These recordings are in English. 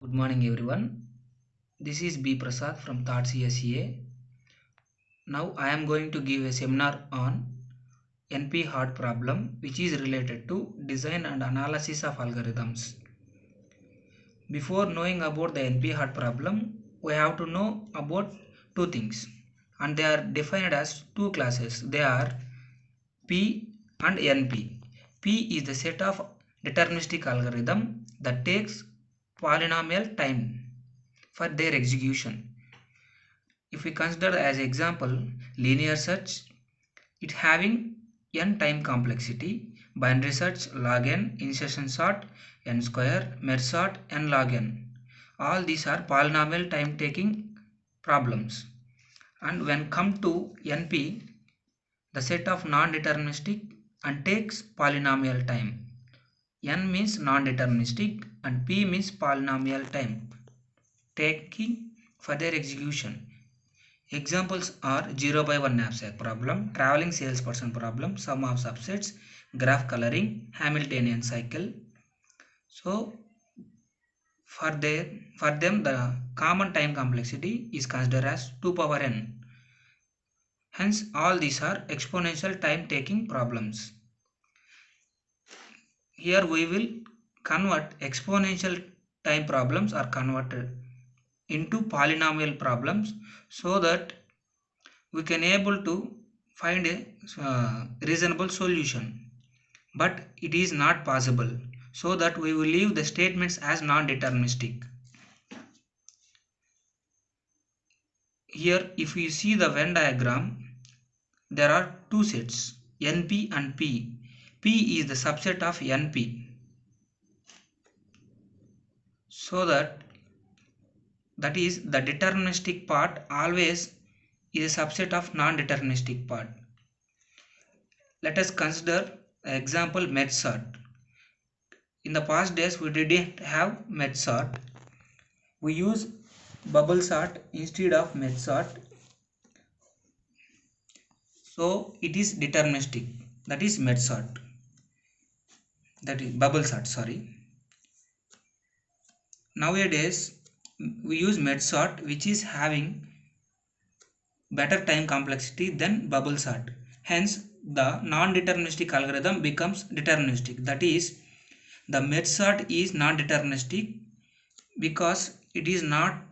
Good morning everyone. This is B Prasad from Thought CSEA. Now I am going to give a seminar on NP hard problem which is related to design and analysis of algorithms. Before knowing about the NP hard problem, we have to know about two things and they are defined as two classes. They are P and NP. P is the set of deterministic algorithm that takes polynomial time for their execution. If we consider as example linear search, it having n time complexity, binary search log n, insertion sort n square, merge sort n log n. All these are polynomial time taking problems. And when come to NP, the set of non-deterministic and takes polynomial time. N means non-deterministic and P means polynomial time taking for their execution. Examples are 0 by 1 knapsack problem, traveling salesperson problem, sum of subsets, graph coloring, Hamiltonian cycle. So for them the common time complexity is considered as 2 power n. Hence all these are exponential time taking problems. Here we will convert exponential time problems are converted into polynomial problems so that we can able to find a reasonable solution, but it is not possible, so that we will leave the statements as non-deterministic. Here if you see the Venn diagram, there are two sets NP and P. P is the subset of NP, so that is the deterministic part always is a subset of non-deterministic part. Let us consider example merge sort. In the past days we didn't have merge sort. We use bubble sort instead of merge sort. So it is deterministic. That is merge sort. That is bubble sort, sorry. Nowadays we use merge sort which is having better time complexity than bubble sort. Hence the non-deterministic algorithm becomes deterministic. That is, the merge sort is non-deterministic because it is not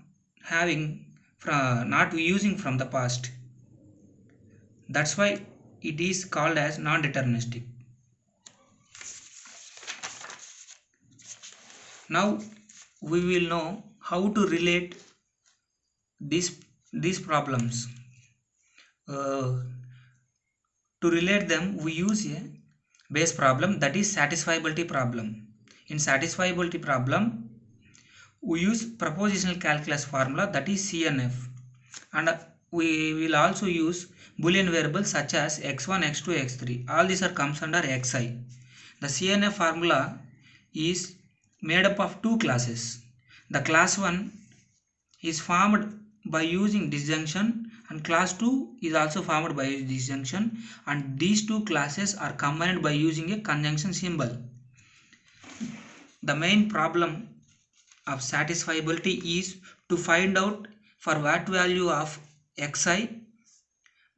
using from the past. That's why it is called as non-deterministic. Now we will know how to relate these problems. To relate them, we use a base problem, that is satisfiability problem. In satisfiability problem, we use propositional calculus formula, that is CNF, and we will also use Boolean variables such as x1, x2, x3. All these are comes under xi. The CNF formula is made up of two classes. The class 1 is formed by using disjunction and class 2 is also formed by disjunction, and these two classes are combined by using a conjunction symbol. The main problem of satisfiability is to find out for what value of xi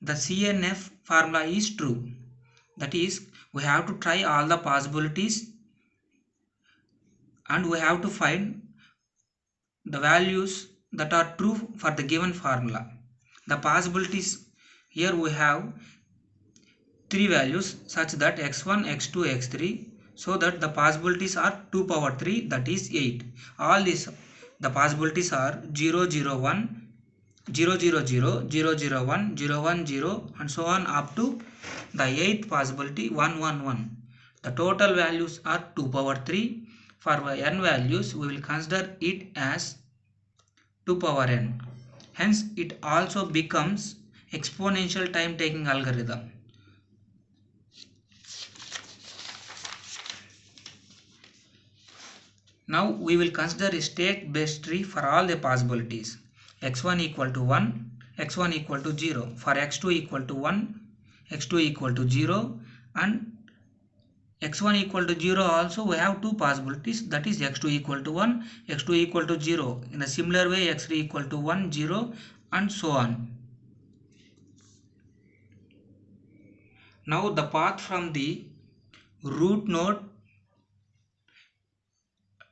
the CNF formula is true. That is, we have to try all the possibilities and we have to find the values that are true for the given formula. The possibilities, here we have three values such that x1, x2, x3, so that the possibilities are 2 power 3, that is 8. All these the possibilities are 0, 0, 1, 0, 0, 0, 0, 0, 1, 0, 1, 0 and so on up to the 8th possibility 1, 1, 1. The total values are 2 power 3. For n values we will consider it as 2 power n. Hence it also becomes exponential time taking algorithm. Now we will consider a state based tree for all the possibilities. x1 equal to 1, x1 equal to 0, for x2 equal to 1, x2 equal to 0 and x1 equal to 0 also we have two possibilities, that is x2 equal to 1, x2 equal to 0. In a similar way x3 equal to 1, 0 and so on. Now the path from the root node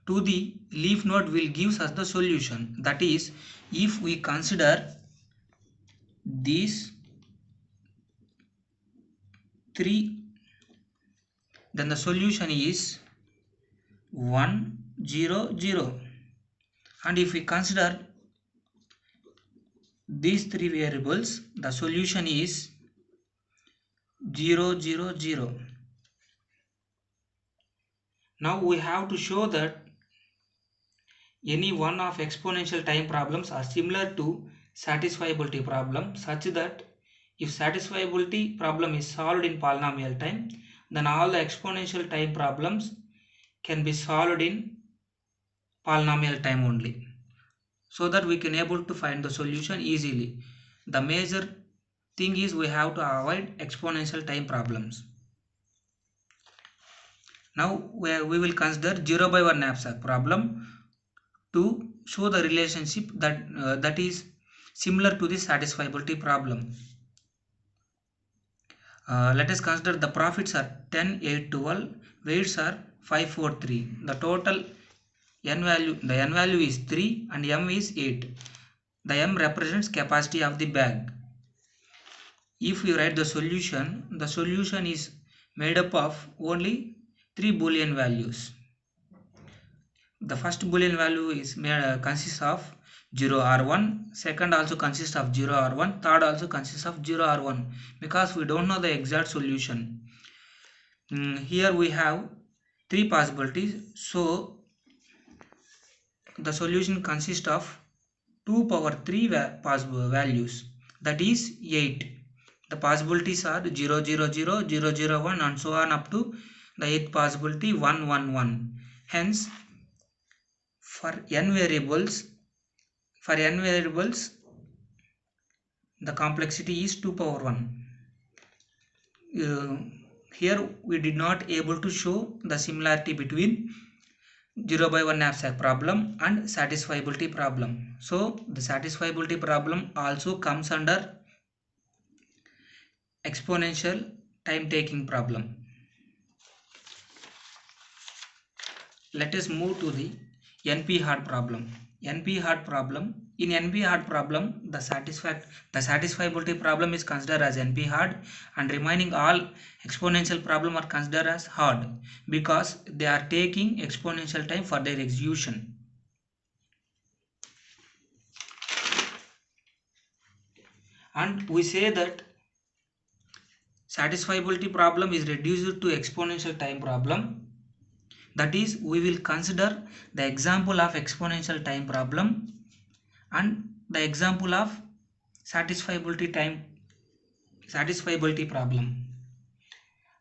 to the leaf node will give us the solution. That is, if we consider these three, then the solution is 1, 0, 0. And if we consider these three variables, the solution is 0, 0, 0. Now we have to show that any one of exponential time problems are similar to satisfiability problem, such that if satisfiability problem is solved in polynomial time, then all the exponential time problems can be solved in polynomial time only, so that we can able to find the solution easily. The major thing is we have to avoid exponential time problems. Now we will consider 0 by 1 knapsack problem to show the relationship that is similar to the satisfiability problem. Let us consider the profits are 10, 8, 12, weights are 5, 4, 3. The total n value is 3 and m is 8. The m represents capacity of the bag. If we write the solution is made up of only 3 boolean values. The first boolean value is consists of 0 or 1, second also consists of 0 or 1, third also consists of 0 or 1, because we don't know the exact solution. Here we have three possibilities, so the solution consists of 2 power 3 possible values, that is 8. The possibilities are 0, 0, 0, 0, 0, 1 and so on up to the 8th possibility 1, 1, 1. Hence, for n variables, the complexity is 2 power 1. Here we did not able to show the similarity between 0 by 1 knapsack problem and satisfiability problem. So the satisfiability problem also comes under exponential time taking problem. Let us move to the NP-hard problem. NP-hard problem. In NP-hard problem, the satisfiability problem is considered as NP-hard, and remaining all exponential problem are considered as hard, because they are taking exponential time for their execution. And we say that satisfiability problem is reduced to exponential time problem. That is, we will consider the example of exponential time problem and the example of satisfiability problem,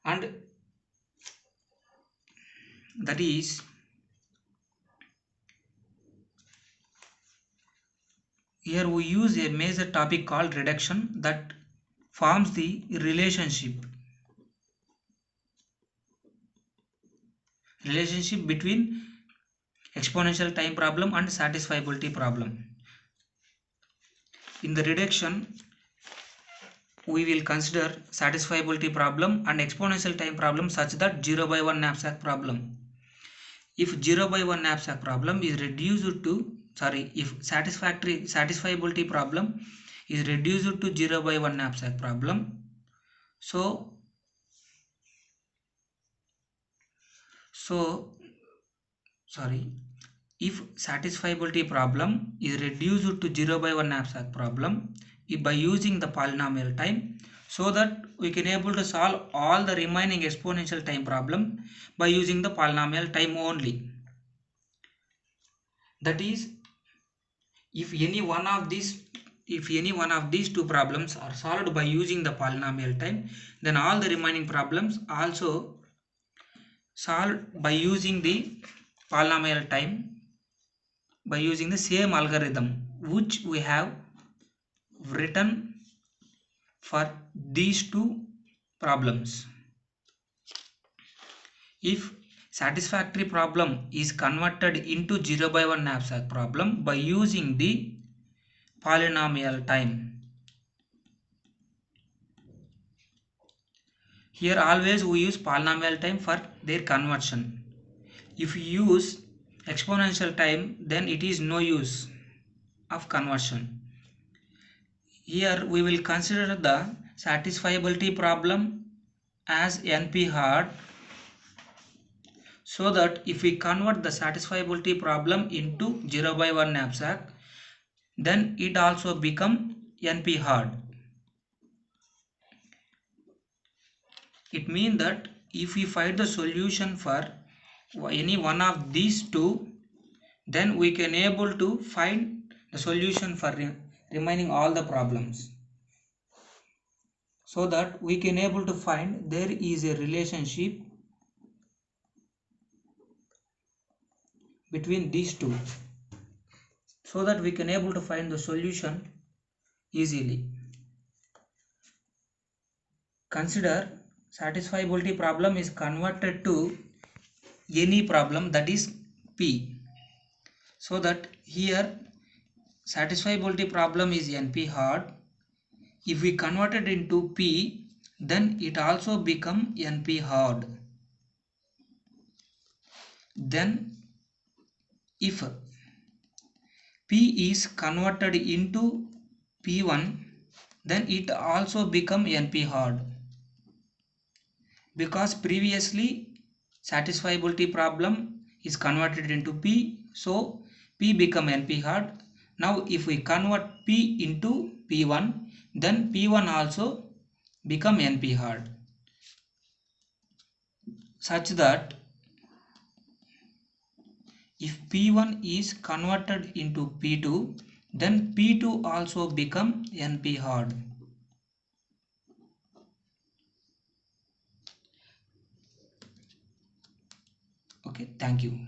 and that is, here we use a major topic called reduction that forms the relationship between exponential time problem and satisfiability problem. In the reduction, we will consider satisfiability problem and exponential time problem such that 0 by 1 knapsack problem. If 0 by 1 knapsack problem is reduced to, if satisfiability problem is reduced to 0 by 1 knapsack problem, so if satisfiability problem is reduced to 0 by 1 knapsack problem by using the polynomial time, so that we can able to solve all the remaining exponential time problem by using the polynomial time only. That is, if any one of these two problems are solved by using the polynomial time, then all the remaining problems also solved by using the polynomial time, by using the same algorithm which we have written for these two problems. If satisfactory problem is converted into 0 by 1 knapsack problem by using the polynomial time. Here always we use polynomial time for their conversion. If you use exponential time, then it is no use of conversion. Here we will consider the satisfiability problem as NP hard, so that if we convert the satisfiability problem into 0 by 1 knapsack, then it also become NP hard. It means that if we find the solution for any one of these two, then we can able to find the solution for remaining all the problems, so that we can able to find there is a relationship between these two, so that we can able to find the solution easily. Consider satisfiability problem is converted to any problem, that is P, so that here satisfiability problem is NP hard. If we convert it into P, then it also become NP hard. Then if P is converted into P1, then it also become NP hard, because previously satisfiability problem is converted into P, so P become NP hard. Now if we convert P into P1, then P1 also become NP hard, such that if P1 is converted into P2, then P2 also become NP hard. Okay, thank you.